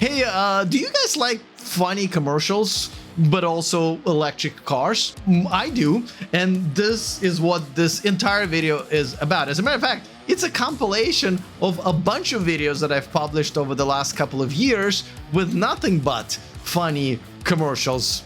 Hey, do you guys like funny commercials, but also electric cars? I do, and this is what this entire video is about. As a matter of fact, it's a compilation of a bunch of videos that I've published over the last couple of years with nothing but funny commercials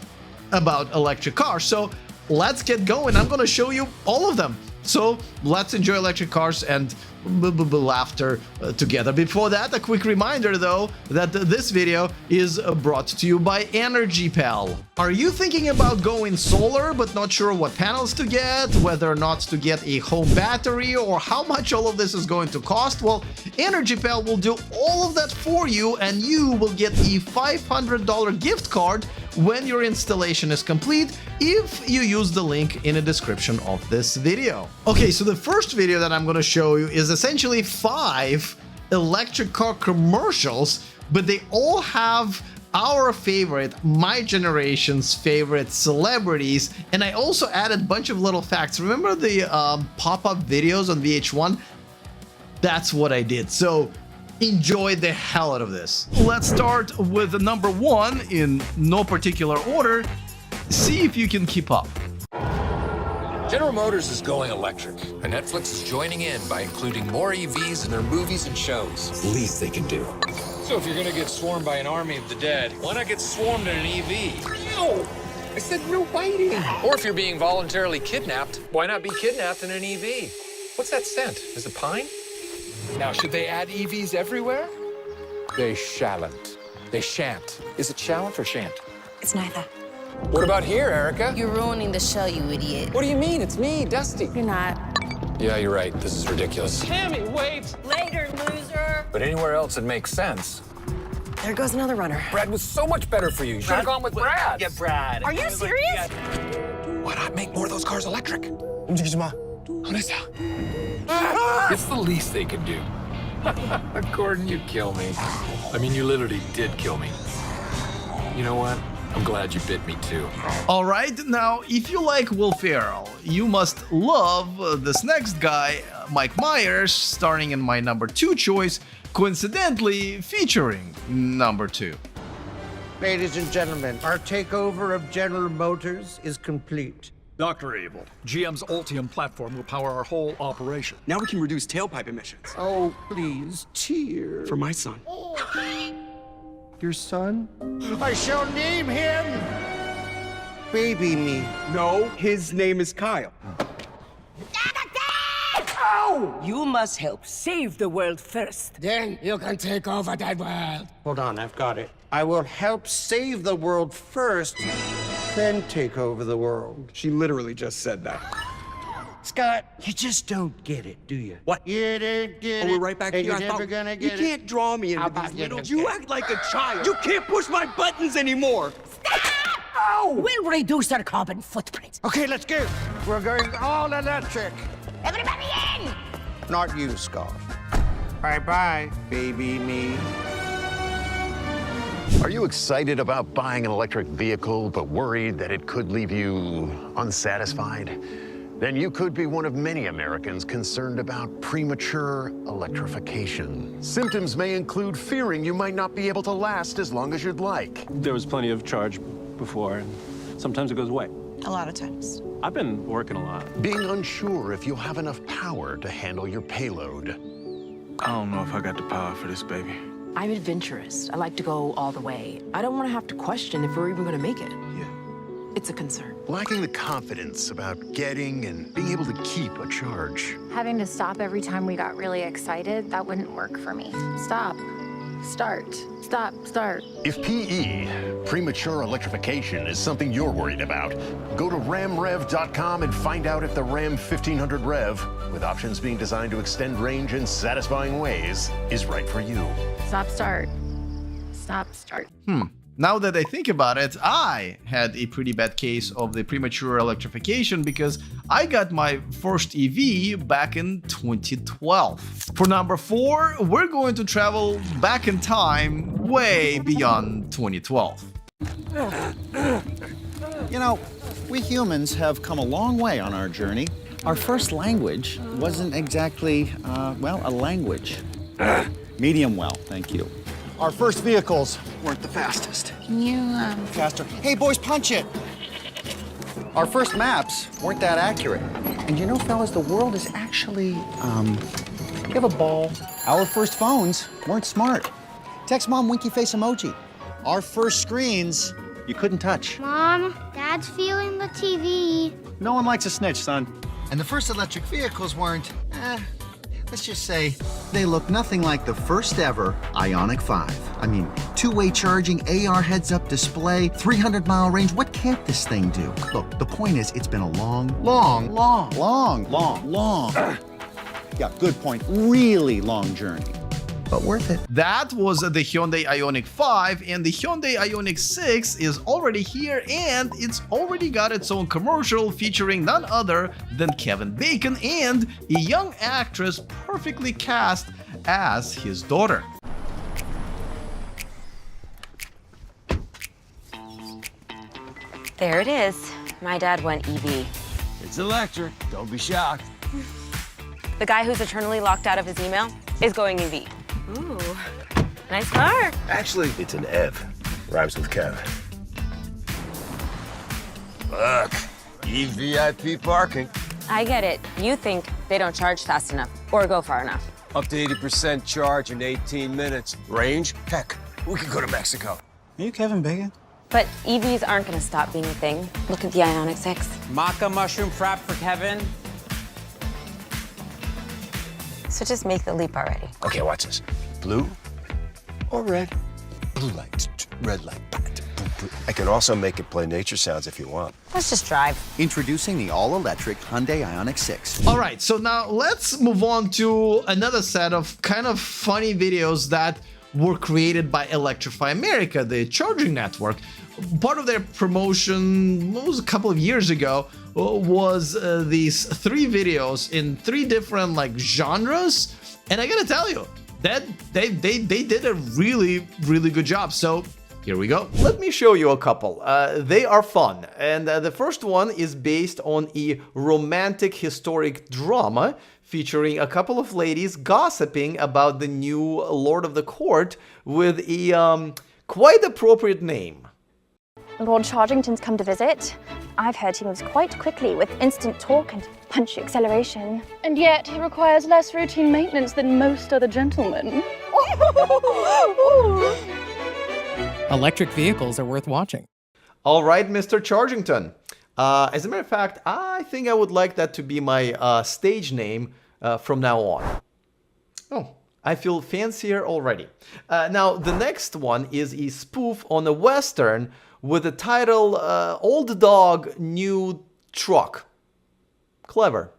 about electric cars. So let's get going. I'm gonna show you all of them. So let's enjoy electric cars and laughter together. Before that, a quick reminder though that this video is brought to you by EnergyPal. Are you thinking about going solar but not sure what panels to get, whether or not to get a home battery, or how much all of this is going to cost? Well, EnergyPal will do all of that for you, and you will get a $500 gift card when your installation is complete if you use the link in the description of this video. Okay, so the first video that I'm going to show you is essentially 5 electric car commercials, but they all have our favorite, my generation's favorite celebrities, and I also added a bunch of little facts. Remember the pop-up videos on VH1? That's what I did. So enjoy the hell out of this. Let's start with the number 1 in no particular order. See if you can keep up. General Motors is going electric, and Netflix is joining in by including more EVs in their movies and shows. It's the least they can do. So if you're gonna get swarmed by an army of the dead, why not get swarmed in an EV? No! I said no biting. Or if you're being voluntarily kidnapped, why not be kidnapped in an EV? What's that scent? Is it pine? Now, should they add EVs everywhere? They shan't. They shan't. Is it shallant or shan't? It's neither. What about here, Erica? You're ruining the show, you idiot. What do you mean? It's me, Dusty. You're not. Yeah, you're right. This is ridiculous. Tammy, wait! Later, loser. But anywhere else it makes sense. There goes another runner. Brad was so much better for you. You should have gone with Brad. Yeah, Brad. Are you serious? Why not make more of those cars electric? It's the least they can do. Gordon, you kill me. I mean, you literally did kill me. You know what? I'm glad you bit me too. All right, now if you like Will Ferrell, you must love this next guy, Mike Myers, starring in my number 2 choice, coincidentally featuring number 2. Ladies and gentlemen, our takeover of General Motors is complete. Dr. Evil, GM's Ultium platform will power our whole operation. Now we can reduce tailpipe emissions. Oh, please, cheer. For my son. Your son? I shall name him Baby Me. No, his name is Kyle. You must help save the world first. Then you can take over that world. Hold on, I've got it. I will help save the world first, then take over the world. She literally just said that. Scott, you just don't get it, do you? What? You don't get it. We're right back and here. you're never gonna You get can't draw me How into about these you little... don't You get act like a child. You can't push my buttons anymore. We'll reduce our carbon footprint. Okay, let's go. We're going all electric. Everybody in! Not you, Scott. Bye-bye, Baby Me. Are you excited about buying an electric vehicle, but worried that it could leave you unsatisfied? Then you could be one of many Americans concerned about premature electrification. Symptoms may include fearing you might not be able to last as long as you'd like. There was plenty of charge before, and sometimes it goes away. A lot of times. I've been working a lot. Being unsure if you'll have enough power to handle your payload. I don't know if I got the power for this, baby. I'm adventurous. I like to go all the way. I don't want to have to question if we're even going to make it. Yeah. It's a concern. Lacking the confidence about getting and being able to keep a charge. Having to stop every time we got really excited, that wouldn't work for me. Stop. Start. Stop. Start. If PE, premature electrification, is something you're worried about, go to ramrev.com and find out if the Ram 1500 Rev, with options being designed to extend range in satisfying ways, is right for you. Stop. Start. Stop. Start. Now that I think about it, I had a pretty bad case of the premature electrification because I got my first EV back in 2012. For number 4, we're going to travel back in time way beyond 2012. You know, we humans have come a long way on our journey. Our first language wasn't exactly, well, a language. Medium well, thank you. Our first vehicles weren't the fastest. Can you, Faster. Hey, boys, punch it! Our first maps weren't that accurate. And you know, fellas, the world is actually, you have a ball? Our first phones weren't smart. Text mom winky face emoji. Our first screens, you couldn't touch. Mom, Dad's feeling the TV. No one likes a snitch, son. And the first electric vehicles weren't, let's just say, they look nothing like the first ever Ioniq 5. I mean, two-way charging, AR heads-up display, 300-mile range. What can't this thing do? Look, the point is, it's been a long, yeah, good point, really long journey. But worth it. That was the Hyundai Ioniq 5, and the Hyundai Ioniq 6 is already here, and it's already got its own commercial featuring none other than Kevin Bacon and a young actress perfectly cast as his daughter. There it is. My dad went EV. It's electric. Don't be shocked. The guy who's eternally locked out of his email is going EV. Ooh, nice car. Actually, it's an EV. Rhymes with Kev. Look, EVIP parking. I get it. You think they don't charge fast enough or go far enough. Up to 80% charge in 18 minutes. Range? Heck, we could go to Mexico. Are you Kevin Bacon? But EVs aren't going to stop being a thing. Look at the Ioniq 6. Maca mushroom frap for Kevin. So just make the leap already. Okay, watch this. Blue or red? Blue light, red light. I can also make it play nature sounds if you want. Let's just drive. Introducing the all-electric Hyundai Ioniq 6. All right, so now let's move on to another set of kind of funny videos that were created by Electrify America, the charging network. Part of their promotion was a couple of years ago was these 3 videos in 3 different like genres, and I gotta tell you that they did a really good job. So here we go. Let me show you a couple. They are fun, and the first one is based on a romantic historic drama featuring a couple of ladies gossiping about the new Lord of the Court with a quite appropriate name. Lord Chargington's come to visit. I've heard he moves quite quickly with instant torque and punchy acceleration. And yet he requires less routine maintenance than most other gentlemen. Electric vehicles are worth watching. All right, Mr. Chargington. As a matter of fact, I think I would like that to be my stage name from now on. Oh, I feel fancier already. Now, the next one is a spoof on a Western with the title Old Dog, New Truck. Clever.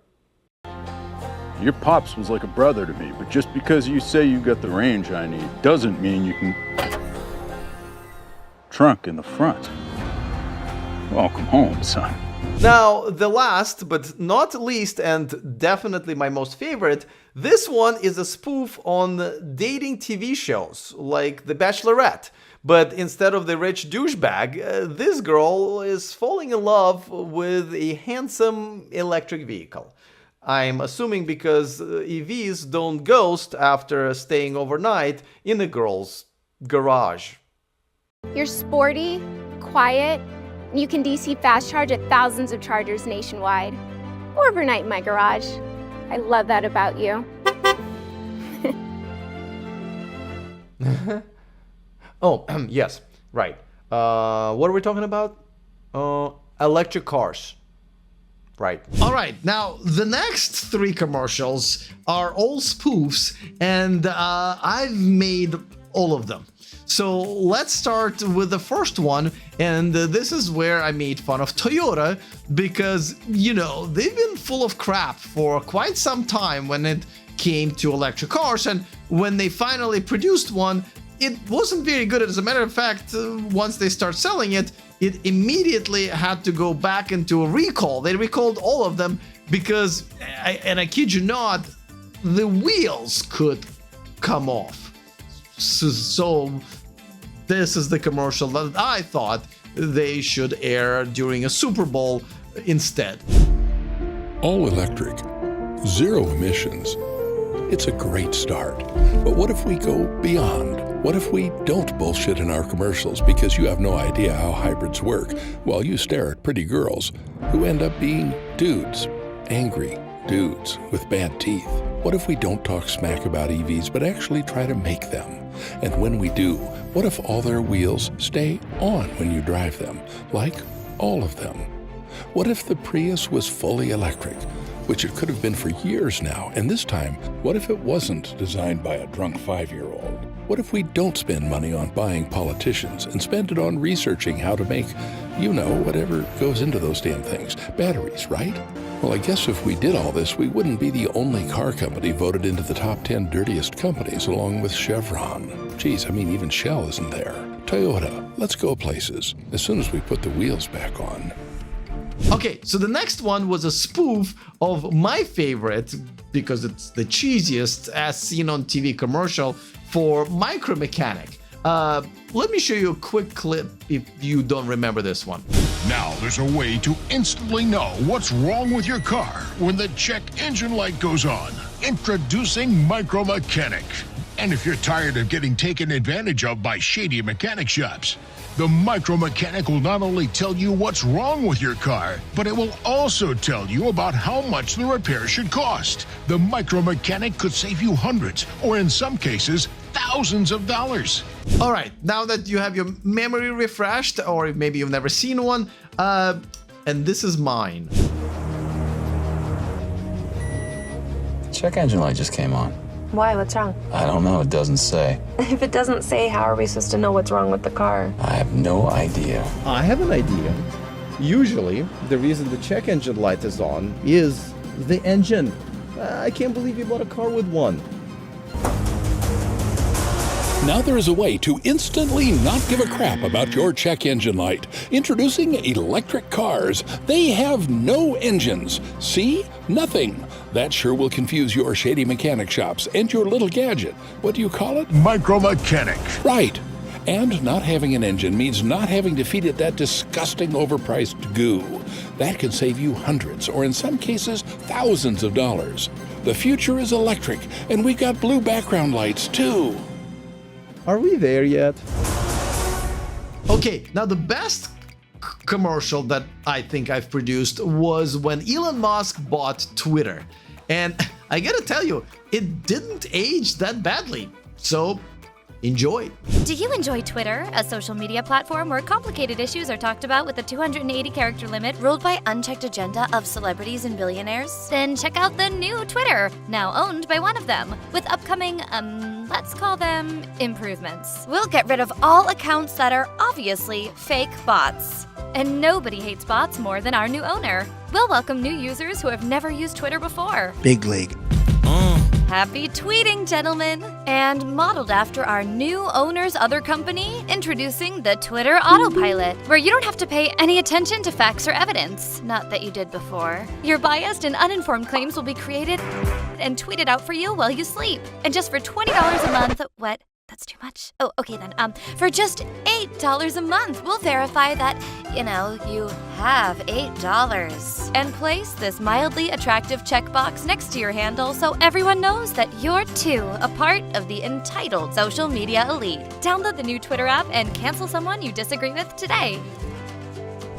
Your pops was like a brother to me, but just because you say you got the range I need doesn't mean you can... Trunk in the front. Welcome home, son. Now, the last but not least, and definitely my most favorite, this one is a spoof on dating TV shows like The Bachelorette. But instead of the rich douchebag, this girl is falling in love with a handsome electric vehicle. I'm assuming because EVs don't ghost after staying overnight in a girl's garage. You're sporty, quiet, and you can DC fast charge at thousands of chargers nationwide. Or overnight in my garage. I love that about you. Oh, yes, right. What are we talking about? Electric cars. Right. All right, now the next 3 commercials are all spoofs, and I've made all of them. So let's start with the first one, and this is where I made fun of Toyota because, you know, they've been full of crap for quite some time when it came to electric cars, and when they finally produced one, it wasn't very good. As a matter of fact, once they start selling it, it immediately had to go back into a recall. They recalled all of them because, and I kid you not, the wheels could come off. So this is the commercial that I thought they should air during a Super Bowl instead. All electric, 0 emissions. It's a great start. But what if we go beyond? What if we don't bullshit in our commercials because you have no idea how hybrids work while you stare at pretty girls who end up being dudes, angry dudes with bad teeth? What if we don't talk smack about EVs but actually try to make them? And when we do, what if all their wheels stay on when you drive them, like all of them? What if the Prius was fully electric, which it could have been for years now, and this time, what if it wasn't designed by a drunk 5-year-old? What if we don't spend money on buying politicians and spend it on researching how to make, you know, whatever goes into those damn things? Batteries, right? Well, I guess if we did all this, we wouldn't be the only car company voted into the top 10 dirtiest companies along with Chevron. Geez, I mean, even Shell isn't there. Toyota, let's go places as soon as we put the wheels back on. Okay, so the next one was a spoof of my favorite, because it's the cheesiest as seen on TV commercial for Micro Mechanic. Let me show you a quick clip if you don't remember this one. Now there's a way to instantly know what's wrong with your car when the check engine light goes on. Introducing Micro Mechanic. And if you're tired of getting taken advantage of by shady mechanic shops, the Micro Mechanic will not only tell you what's wrong with your car, but it will also tell you about how much the repair should cost. The Micro Mechanic could save you hundreds, or in some cases, thousands of dollars. All right, now that you have your memory refreshed, or maybe you've never seen one, and this is mine. Check engine light just came on. Why? What's wrong? I don't know, it doesn't say. If it doesn't say, how are we supposed to know what's wrong with the car? I have no idea. I have an idea. Usually, the reason the check engine light is on is the engine. I can't believe you bought a car with one. Now there is a way to instantly not give a crap about your check engine light. Introducing electric cars. They have no engines. See? Nothing. That sure will confuse your shady mechanic shops and your little gadget. What do you call it? Micro Mechanic. Right. And not having an engine means not having to feed it that disgusting overpriced goo. That can save you hundreds, or in some cases, thousands of dollars. The future is electric, and we've got blue background lights too. Are we there yet? Okay, now the best commercial that I think I've produced was when Elon Musk bought Twitter. And I gotta tell you, it didn't age that badly. So, enjoy. Do you enjoy Twitter, a social media platform where complicated issues are talked about with a 280-character limit ruled by unchecked agenda of celebrities and billionaires? Then check out the new Twitter, now owned by one of them, with upcoming, let's call them improvements. We'll get rid of all accounts that are obviously fake bots. And nobody hates bots more than our new owner. We'll welcome new users who have never used Twitter before. Big league. Happy tweeting, gentlemen! And modeled after our new owner's other company, introducing the Twitter Autopilot, where you don't have to pay any attention to facts or evidence. Not that you did before. Your biased and uninformed claims will be created and tweeted out for you while you sleep. And just for $20 a month, what? That's too much? Oh, okay then. For just $8 a month, we'll verify that, you know, you have $8. And place this mildly attractive checkbox next to your handle so everyone knows that you're too a part of the entitled social media elite. Download the new Twitter app and cancel someone you disagree with today.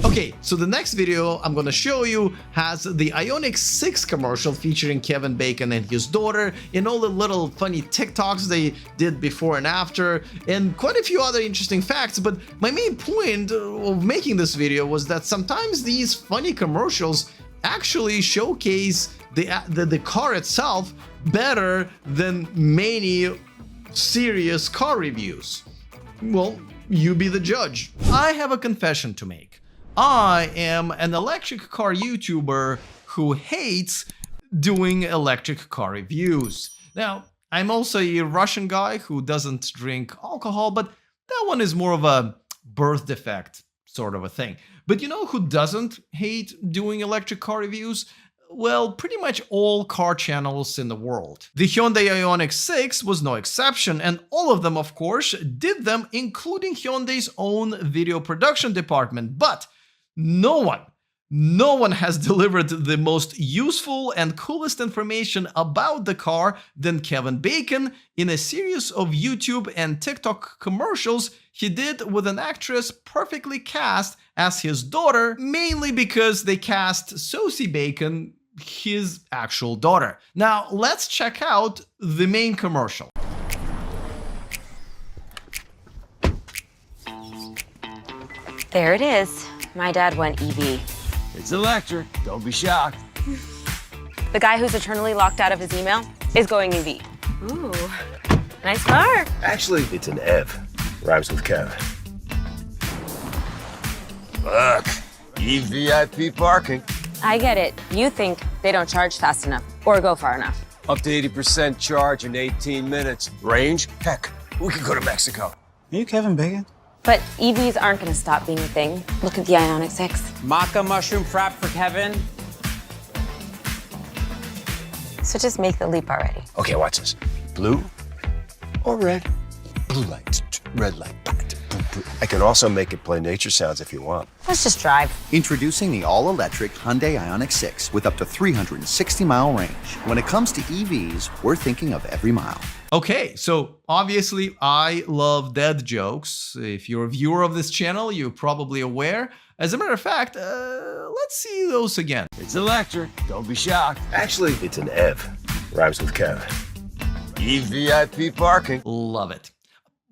Okay, so the next video I'm gonna show you has the Ioniq 6 commercial featuring Kevin Bacon and his daughter, and all the little funny TikToks they did before and after, and quite a few other interesting facts. But my main point of making this video was that sometimes these funny commercials actually showcase the car itself better than many serious car reviews. Well, you be the judge. I have a confession to make. I am an electric car YouTuber who hates doing electric car reviews. Now, I'm also a Russian guy who doesn't drink alcohol, but that one is more of a birth defect sort of a thing. But you know who doesn't hate doing electric car reviews? Well, pretty much all car channels in the world. The Hyundai Ioniq 6 was no exception, and all of them, of course, did them, including Hyundai's own video production department. But no No one has delivered the most useful and coolest information about the car than Kevin Bacon in a series of YouTube and TikTok commercials he did with an actress perfectly cast as his daughter, mainly because they cast Sosie Bacon, his actual daughter. Now, let's check out the main commercial. There it is. My dad went EV. It's electric. Don't be shocked. The guy who's eternally locked out of his email is going EV. Ooh, nice car. Actually, it's an EV. Rhymes with Kev. Look, EVIP parking. I get it. You think they don't charge fast enough or go far enough. Up to 80% charge in 18 minutes. Range? Heck, we could go to Mexico. Are you Kevin Bacon? But EVs aren't going to stop being a thing. Look at the Ioniq 6. Maca mushroom frap for Kevin. So just make the leap already. Okay, watch this. Blue or red? Blue light, red light. I can also make it play nature sounds if you want. Let's just drive. Introducing the all-electric Hyundai Ioniq 6 with up to 360-mile range. When it comes to EVs, we're thinking of every mile. Okay, so obviously I love dad jokes. If you're a viewer of this channel, you're probably aware. As a matter of fact, let's see those again. It's electric. Don't be shocked. Actually, it's an EV. Rhymes with Kev. EVIP parking. Love it.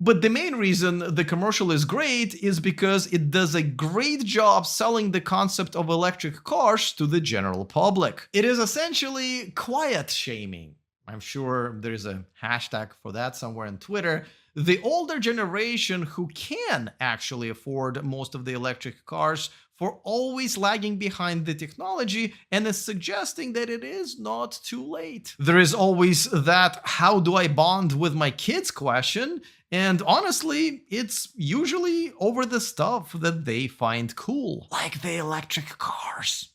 But the main reason the commercial is great is because it does a great job selling the concept of electric cars to the general public. It is essentially quiet shaming. I'm sure there's a hashtag for that somewhere on Twitter. The older generation who can actually afford most of the electric cars for always lagging behind the technology and is suggesting that it is not too late. There is always that "how do I bond with my kids" question, and honestly, it's usually over the stuff that they find cool, like the electric cars.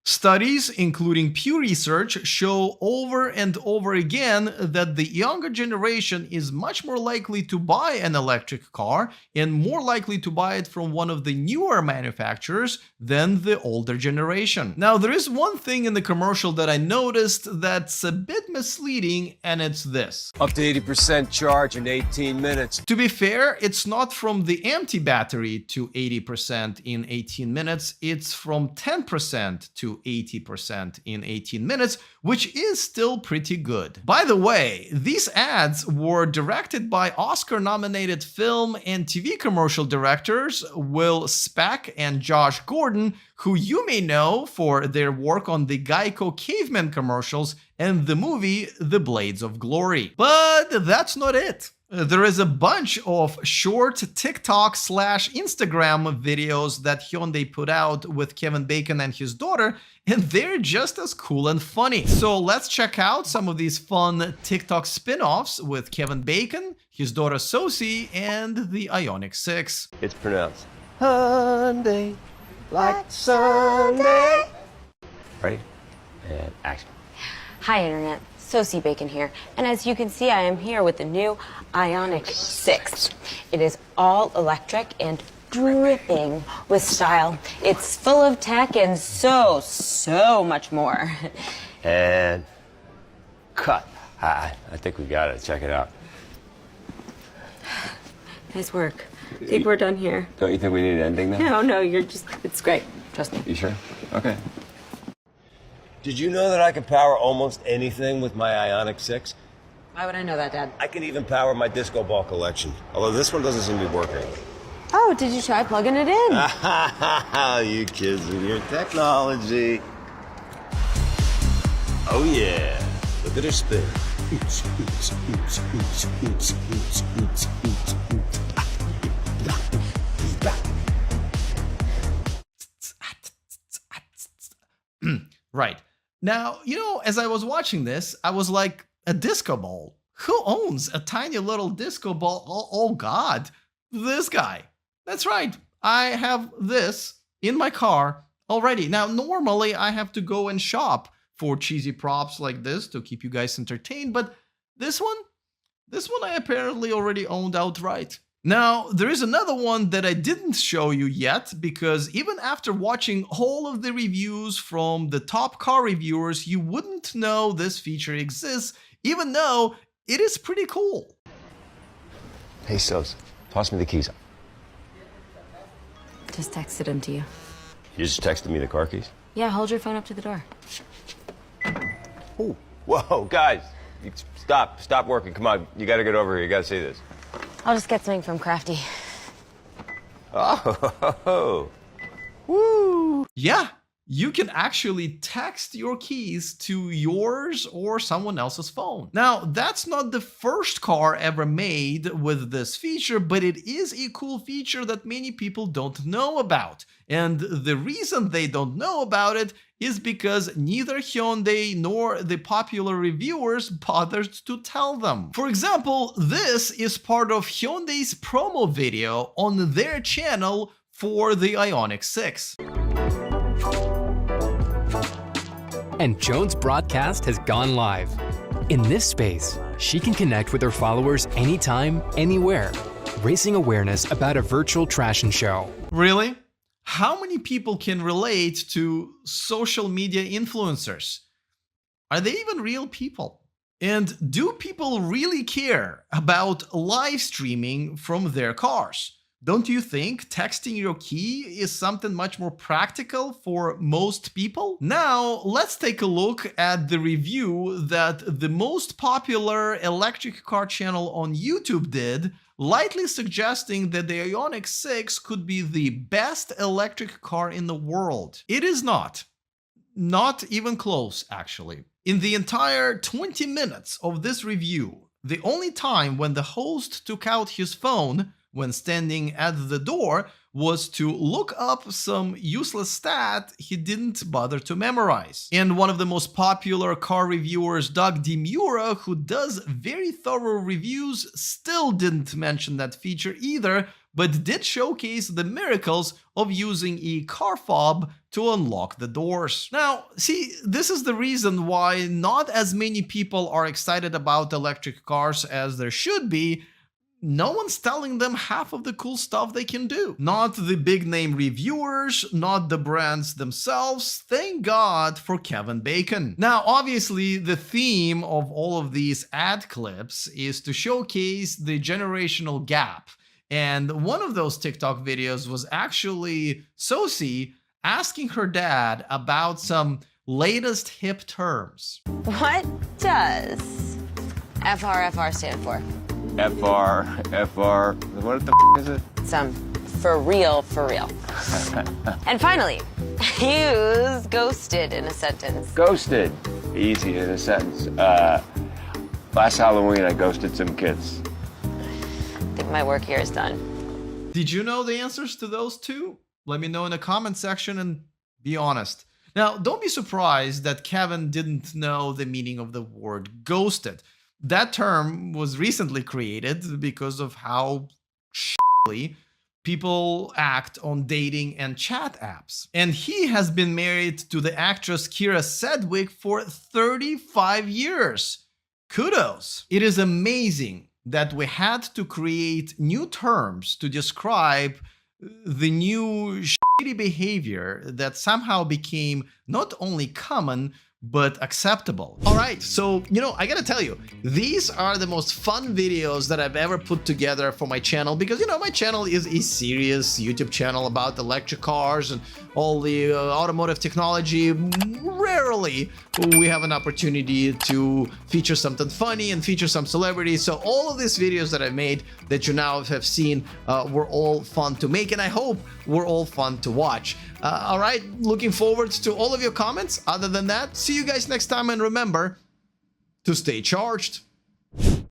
Studies, including Pew Research, show over and over again that the younger generation is much more likely to buy an electric car and more likely to buy it from one of the newer manufacturers than the older generation. Now, there is one thing in the commercial that I noticed that's a bit misleading, and it's this. Up to 80% charge in 18 minutes. To be fair, it's not from the empty battery to 80% in 18 minutes, it's from 10% to 80% in 18 minutes, which is still pretty good. By the way, these ads were directed by Oscar-nominated film and TV commercial directors Will Speck and Josh Gordon, who you may know for their work on the Geico Caveman commercials and the movie The Blades of Glory. But that's not it. There is a bunch of short TikTok/Instagram videos that Hyundai put out with Kevin Bacon and his daughter, and they're just as cool and funny. So let's check out some of these fun TikTok spin-offs with Kevin Bacon, his daughter Sosie, and the Ioniq 6. It's pronounced Hyundai, like Sunday. Ready? And action. Hi, Internet. Sosie Bacon here. And as you can see, I am here with the new Ioniq 6. It is all electric and dripping with style. It's full of tech and so much more. And cut. I think we got it. Check it out. Nice work. I think we're done here. Don't you think we need an ending now? No, it's great. Trust me. You sure? Okay. Did you know that I can power almost anything with my Ioniq 6? Why would I know that, Dad? I can even power my disco ball collection. Although this one doesn't seem to be working. Oh, did you try plugging it in? You kids with your technology. Oh yeah. Look at her spin. Right. Now, as I was watching this, I was like, a disco ball? Who owns a tiny little disco ball? Oh God, this guy. That's right. I have this in my car already. Now, normally I have to go and shop for cheesy props like this to keep you guys entertained, but this one I apparently already owned outright. Now, there is another one that I didn't show you yet, because even after watching all of the reviews from the top car reviewers, you wouldn't know this feature exists, even though it is pretty cool. Hey, Sos, toss me the keys. Just texted them to you. You just texted me the car keys? Yeah, hold your phone up to the door. Ooh. Whoa, guys. Stop working. Come on, you gotta get over here. You gotta see this. I'll just get something from Crafty. Oh, woo! Yeah, you can actually text your keys to yours or someone else's phone. Now, that's not the first car ever made with this feature, but it is a cool feature that many people don't know about. And the reason they don't know about it is because neither Hyundai nor the popular reviewers bothered to tell them. For example, this is part of Hyundai's promo video on their channel for the Ioniq 6. And Joan's broadcast has gone live. In this space, she can connect with her followers anytime, anywhere, raising awareness about a virtual trashin' show. Really? How many people can relate to social media influencers? Are they even real people? And do people really care about live streaming from their cars? Don't you think texting your key is something much more practical for most people? Now, let's take a look at the review that the most popular electric car channel on YouTube did, lightly suggesting that the Ioniq 6 could be the best electric car in the world. It is not. Not even close, actually. In the entire 20 minutes of this review, the only time when the host took out his phone when standing at the door was to look up some useless stat he didn't bother to memorize. And one of the most popular car reviewers, Doug Demura, who does very thorough reviews, still didn't mention that feature either, but did showcase the miracles of using a car fob to unlock the doors. Now, see, this is the reason why not as many people are excited about electric cars as there should be. No one's telling them half of the cool stuff they can do. Not the big name reviewers, not the brands themselves. Thank God for Kevin Bacon. Now, obviously, the theme of all of these ad clips is to showcase the generational gap. And one of those TikTok videos was actually Sosi asking her dad about some latest hip terms. What does FRFR stand for? FR, what the is it? Some for real, for real. And finally, use ghosted in a sentence. Ghosted. Easy in a sentence. Last Halloween, I ghosted some kids. I think my work here is done. Did you know the answers to those two? Let me know in the comment section and be honest. Now, don't be surprised that Kevin didn't know the meaning of the word ghosted. That term was recently created because of how shitty people act on dating and chat apps. And he has been married to the actress Kira Sedgwick for 35 years. Kudos! It is amazing that we had to create new terms to describe the new shitty behavior that somehow became not only common, but acceptable. All right, so, I gotta tell you, these are the most fun videos that I've ever put together for my channel because, my channel is a serious YouTube channel about electric cars and all the automotive technology. Rarely we have an opportunity to feature something funny and feature some celebrities. So all of these videos that I made that you now have seen were all fun to make, and I hope were all fun to watch. All right, looking forward to all of your comments. Other than that, see you guys next time, and remember to stay charged.